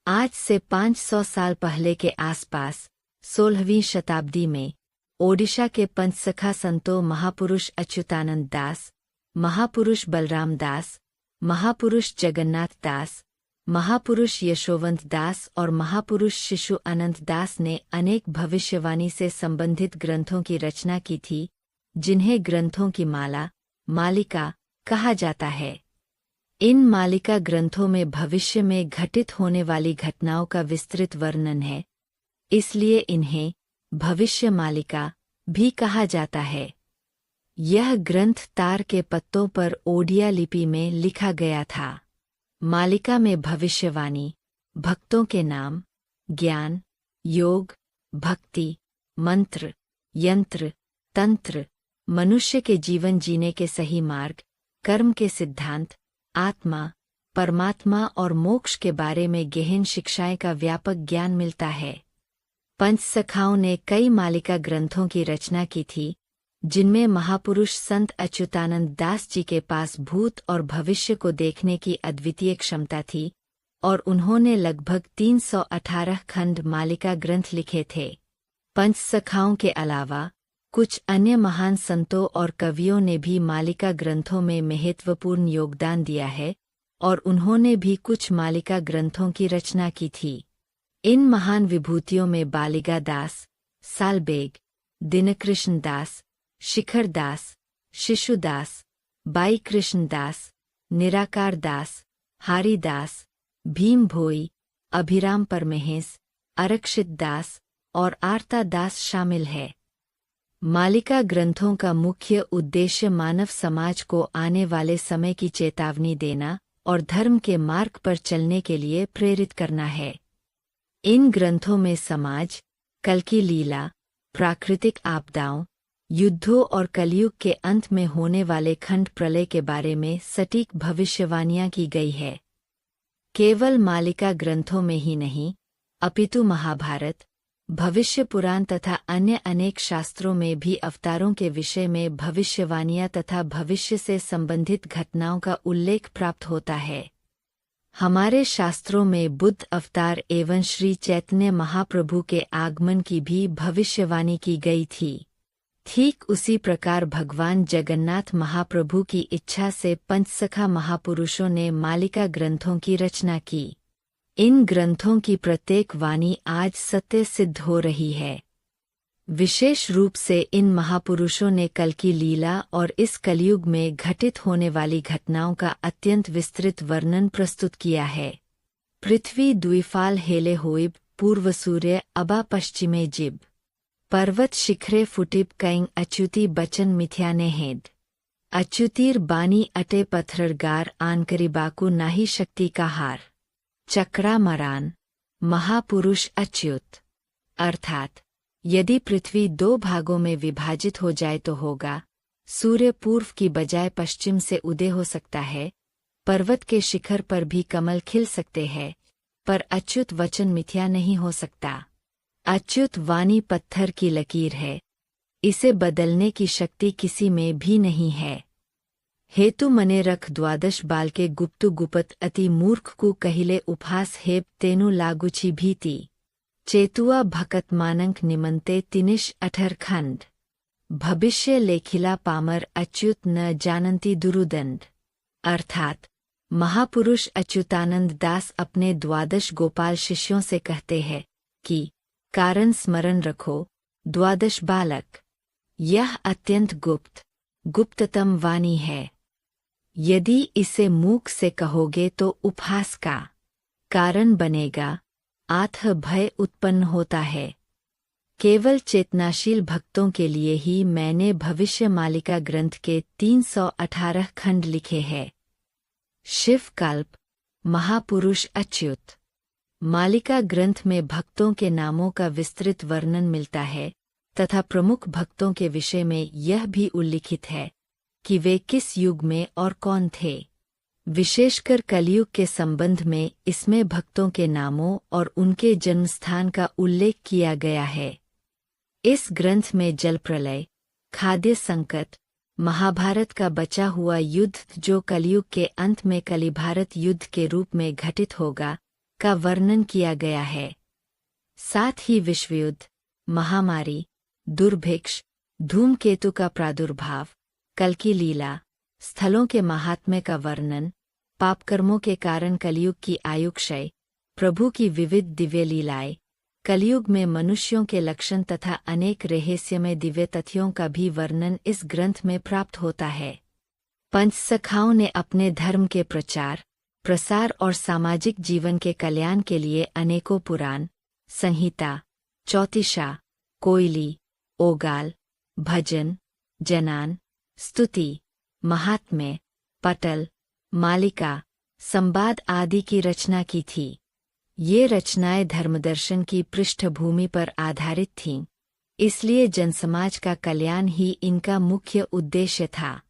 आज से 500 साल पहले के आसपास 16वीं शताब्दी में ओडिशा के पंचसखा संतों महापुरुष अच्युतानंद दास, महापुरुष बलराम दास, महापुरुष जगन्नाथ दास, महापुरुष यशोवंत दास और महापुरुष शिशु अनंत दास ने अनेक भविष्यवाणी से संबंधित ग्रंथों की रचना की थी, जिन्हें ग्रंथों की मालिका कहा जाता है। इन मालिका ग्रंथों में भविष्य में घटित होने वाली घटनाओं का विस्तृत वर्णन है, इसलिए इन्हें भविष्य मालिका भी कहा जाता है। यह ग्रंथ तार के पत्तों पर ओडिया लिपि में लिखा गया था। मालिका में भविष्यवाणी, भक्तों के नाम, ज्ञान, योग, भक्ति, मंत्र, यंत्र, तंत्र, मनुष्य के जीवन जीने के सही मार्ग, कर्म के सिद्धांत, आत्मा, परमात्मा और मोक्ष के बारे में गहन शिक्षाएं का व्यापक ज्ञान मिलता है। पंचसखाओं ने कई मालिका ग्रंथों की रचना की थी, जिनमें महापुरुष संत अच्युतानंद दास जी के पास भूत और भविष्य को देखने की अद्वितीय क्षमता थी और उन्होंने लगभग 318 खंड मालिका ग्रंथ लिखे थे। पंचसखाओं के अलावा कुछ अन्य महान संतों और कवियों ने भी मालिका ग्रंथों में महत्वपूर्ण योगदान दिया है और उन्होंने भी कुछ मालिका ग्रंथों की रचना की थी। इन महान विभूतियों में बालिगा दास, सालबेग, दिनकृष्ण दास, शिखर दास, शिशु दास, बाई कृष्ण दास, निराकार दास, हारी दास, भीम भोई, अभिराम परमहेश, आरक्षित दास और आरता दास शामिल है। मालिका ग्रंथों का मुख्य उद्देश्य मानव समाज को आने वाले समय की चेतावनी देना और धर्म के मार्ग पर चलने के लिए प्रेरित करना है। इन ग्रंथों में समाज, कल की लीला, प्राकृतिक आपदाओं, युद्धों और कलयुग के अंत में होने वाले खंड प्रलय के बारे में सटीक भविष्यवाणियां की गई है। केवल मालिका ग्रंथों में ही नहीं, अपितु महाभारत, भविष्य पुराण तथा अन्य अनेक शास्त्रों में भी अवतारों के विषय में भविष्यवाणियां तथा भविष्य से संबंधित घटनाओं का उल्लेख प्राप्त होता है। हमारे शास्त्रों में बुद्ध अवतार एवं श्री चैतन्य महाप्रभु के आगमन की भी भविष्यवाणी की गई थी। ठीक उसी प्रकार भगवान जगन्नाथ महाप्रभु की इच्छा से पंचसखा महापुरुषों ने मालिका ग्रंथों की रचना की। इन ग्रंथों की प्रत्येक वाणी आज सत्य सिद्ध हो रही है। विशेष रूप से इन महापुरुषों ने कल की लीला और इस कलयुग में घटित होने वाली घटनाओं का अत्यंत विस्तृत वर्णन प्रस्तुत किया है। पृथ्वी द्विफाल हेले होइब, पूर्व सूर्य अबा पश्चिमे जिब, पर्वत शिखरे फुटिब कईं अच्युति बचन मिथ्याने हेद, अच्युतीर बानी अटे पत्थरगार आनकरिबाकु नाही शक्ति का हार, चक्रा मरान, महापुरुष अच्युत। अर्थात यदि पृथ्वी 2 भागों में विभाजित हो जाए तो होगा, सूर्य पूर्व की बजाय पश्चिम से उदय हो सकता है, पर्वत के शिखर पर भी कमल खिल सकते हैं, पर अच्युत वचन मिथ्या नहीं हो सकता। अच्युत वाणी पत्थर की लकीर है, इसे बदलने की शक्ति किसी में भी नहीं है। हेतु मने रख द्वादश बाल के गुप्तु गुपत अति मूर्ख को कहिले उपहास हेब तेनु लागुची भीति, चेतुआ भकत मानंक निमंते तिनिश 18 खंड, भविष्य लेखिला पामर अच्युत न जानंती दुरुदंड। अर्थात महापुरुष अच्युतानंद दास अपने द्वादश गोपाल शिष्यों से कहते हैं कि कारण स्मरण रखो द्वादश बालक, यह अत्यंत गुप्ततम वाणी है। यदि इसे मूक से कहोगे तो उपहास का कारण बनेगा, आत्ह भय उत्पन्न होता है। केवल चेतनाशील भक्तों के लिए ही मैंने भविष्य मालिका ग्रंथ के 318 खंड लिखे हैं। शिव कल्प, महापुरुष अच्युत। मालिका ग्रंथ में भक्तों के नामों का विस्तृत वर्णन मिलता है तथा प्रमुख भक्तों के विषय में यह भी उल्लिखित है कि वे किस युग में और कौन थे। विशेषकर कलयुग के संबंध में इसमें भक्तों के नामों और उनके जन्मस्थान का उल्लेख किया गया है। इस ग्रंथ में जल प्रलय, खाद्य संकट, महाभारत का बचा हुआ युद्ध जो कलयुग के अंत में कलिभारत युद्ध के रूप में घटित होगा, का वर्णन किया गया है। साथ ही विश्वयुद्ध, महामारी, दुर्भिक्ष, धूमकेतु का प्रादुर्भाव, कल्कि लीला, स्थलों के महात्म्य का वर्णन, पापकर्मों के कारण कलयुग की आयु क्षय, प्रभु की विविध दिव्य लीलाएं, कलयुग में मनुष्यों के लक्षण तथा अनेक रहस्यमय दिव्य तथ्यों का भी वर्णन इस ग्रंथ में प्राप्त होता है। पंचसखाओं ने अपने धर्म के प्रचार, प्रसार और सामाजिक जीवन के कल्याण के लिए अनेकों पुराण, संहिता, चौतिशा, कोयली, ओगाल, भजन, जनान, स्तुति, महात्म्य, पटल, मालिका, संवाद आदि की रचना की थी। ये रचनाएं धर्मदर्शन की पृष्ठभूमि पर आधारित थीं, इसलिए जनसमाज का कल्याण ही इनका मुख्य उद्देश्य था।